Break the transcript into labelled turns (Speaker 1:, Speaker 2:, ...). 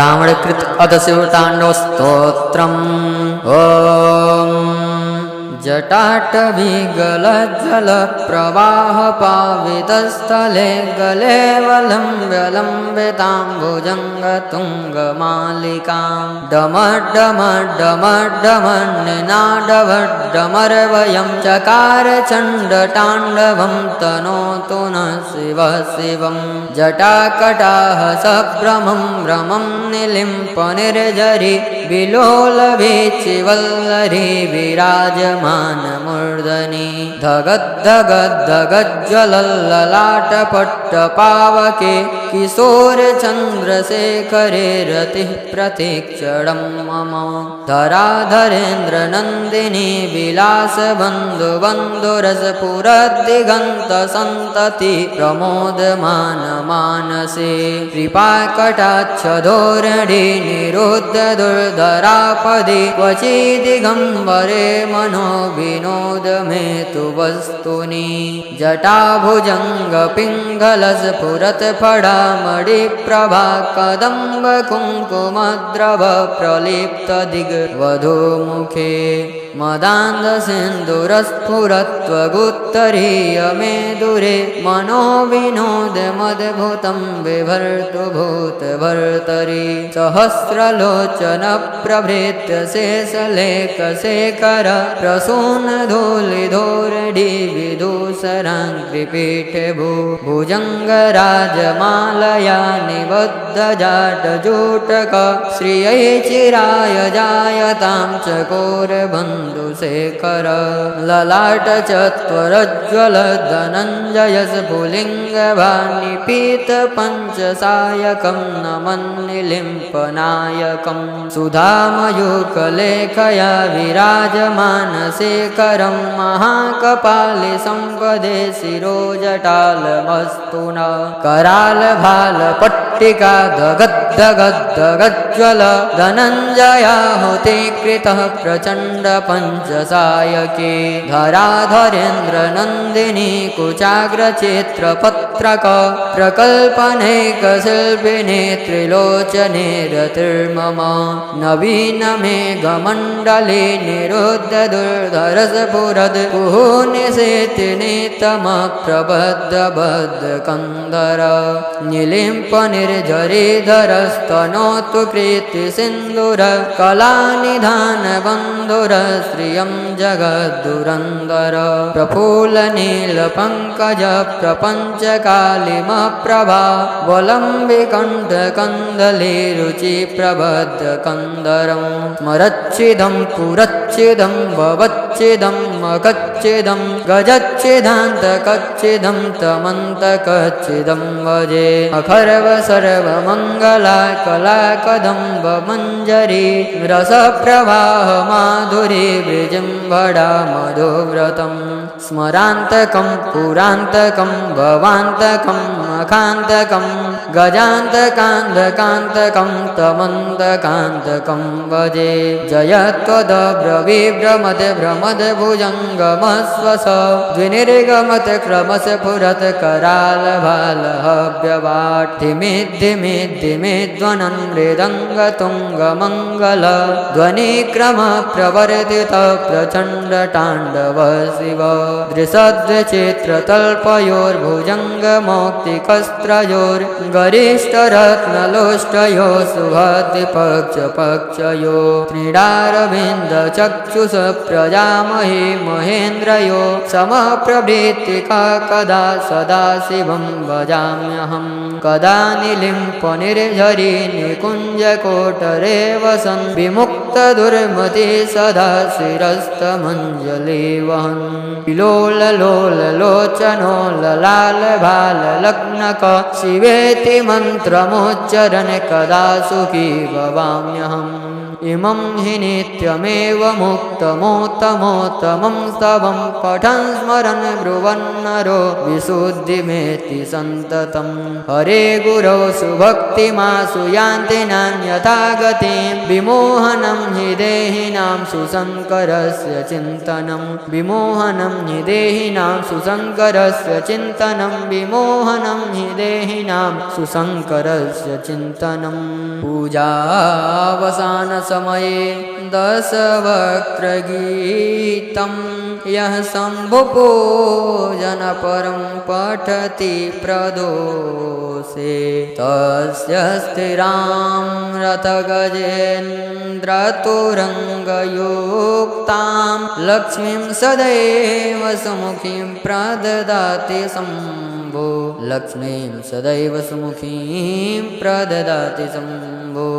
Speaker 1: ब्राह्मणकृत अदशिवताण्डवस्तोत्रम्। ॐ जटाटविगलज्जलप्रवाहपावितस्थले गले वलम्ब्यलम्बितां भुजङ्गतुङ्गमालिकां डमड्डमड्डमड्डमन्निनादवड्डमरवयं चकार चण्डताण्डवं तनोतु नः शिवः शिवं। जटाकटाहसभ्रमं भ्रमं निलिम्पनिर्झरि विलोलवीचिवल्लरी विराजमानमूर्धनि धगद्धगद्धगज्ज्वलल्ललाटपट्टपावके किशोरचन्द्रशेखरे रतिः प्रतीक्षणं मम। धराधरेन्द्रनन्दिनी विलासबन्धुबन्धुरसपुरद्दिगन्तसन्तति प्रमोदमानमानसे कृपाकटाक्षधोरणी निरुद्ध दुर्धरापदि क्वचिदिगम्बरे मनो विनोद मे तु वस्तुनि। जटाभुजङ्गपिङ्गलस्फुरत्फडामणिप्रभा कदम्ब कुङ्कुमद्रव प्रलिप्तदिग्वधूमुखे मदान्धसिन्दूरस्फुरत्वगुत्तरीयमेदुरे मनो विनोदमद्भुतं बिभर्तु भूतभर्तरि। सहस्रलोचनप्रभृत्य शेषलेखशेखर प्रसूनधूलिधोरडी विदूषराङ्घ्रिपीठे भुजङ्गराजमालया निबद्धजाटजूटक श्रियै चिराय जायतां चकोरबन्धुशेखर। ललाटचत्वरज्ज्वल धनञ्जयस्फुलिङ्गभानिपीतपञ्चसायकं नमन्निलिम्पनायकं सुधामयूखलेखया विराजमानशेखरं महाकपालि सम्पदे शिरोजटालमस्तु न। करालभालपट्टिका धगद्धगद्धगज्ज्वल धनञ्जयाहुतिकृतः प्रचण्ड पञ्चसायके धराधरेन्द्रनन्दिनी कुचाग्रचित्रपत्रक प्रकल्पनैकशिल्पिने त्रिलोचने रतिर्मम। नवीनमेघमण्डले निरुद्ध दुर्धरस्फुरद् कुहूनिशेतिनितमप्रबद्धबद्धकन्धर निलिम्पनिर्झरिधरस्तनोतु कृतिसिन्धुर कलानिधानबन्धुर श्रियं जगद्दुरन्धर। प्रफुल्लनीलपङ्कज प्रपञ्चकालिमप्रभा वलम्बिकण्ठकन्दले रुचिप्रबद्धकन्दरं स्मरच्छिदं पुरच्छिदं भवच्छिदं मकच्छिदं गजच्छिदान्तकच्छिदं तमन्तकच्छिदं भजे। अखर्व सर्वमङ्गला कलाकदम्बमञ्जरी रसप्रवाह माधुरी विजृम्भणा मधुव्रतं स्मरान्तकं पुरान्तकं भवान्तकं मखान्तकं गजान्तकान्तकान्तकं तमन्तकान्तकं भजे। जयत्वदभ्रविभ्रमद्भ्रमद्भुजङ्गमस्वस द्विनिर्गमत क्रमस्फुरत् करालभालहव्यवाट् धिमे धिमे धिमे ध्वनन् मृदङ्गतुङ्गमङ्गल ध्वनिक्रमप्रवर्तित प्रचण्डताण्डव शिव। दृशद्विचित्रतल्पयोर्भुजङ्गमौक्तिकस्त्रयोर्गरिष्ठरत्नलोष्टयो सुहद्विपक्षपक्षयो क्रीडारविन्दचक्षुष प्रजामहि महेन्द्रयो समप्रभृतिका कदा सदा शिवं भजाम्यहं। कदा निलिम्पनिर्झरि निकुञ्जकोटरे वसन् विमुक्तदुर्मति सदा शिरस्तमञ्जलि वहन्। विलोललोललोचनो ललालभाललग्नक शिवेति मन्त्रमुच्चरन् कदा सुखी भवाम्यहम्। इमं हि नित्यमेव मुक्तमोत्तमोत्तमं स्तवं पठन् स्मरन् ब्रुवन्नरो विशुद्धिमेति सन्ततं हरे गुरौ सुभक्तिमासु यान्ति नान्यथा गतिं विमोहनं हि देहिनां सुशङ्करस्य चिन्तनं विमोहनं हि देहिनां सुशङ्करस्य चिन्तनं विमोहनं हि देहिनां सुशङ्करस्य चिन्तनं पूजावसानसमये दशवक्त्रगीतं यः शम्भुपूजनपरं पठति प्रदोषे तस्य स्थिरां रथगजेन्द्रतुरङ्गयुक्तां लक्ष्मीं सदैव सुमुखीं प्रददाति शम्भो लक्ष्मीं सदैव सुमुखीं प्रददाति शम्भो।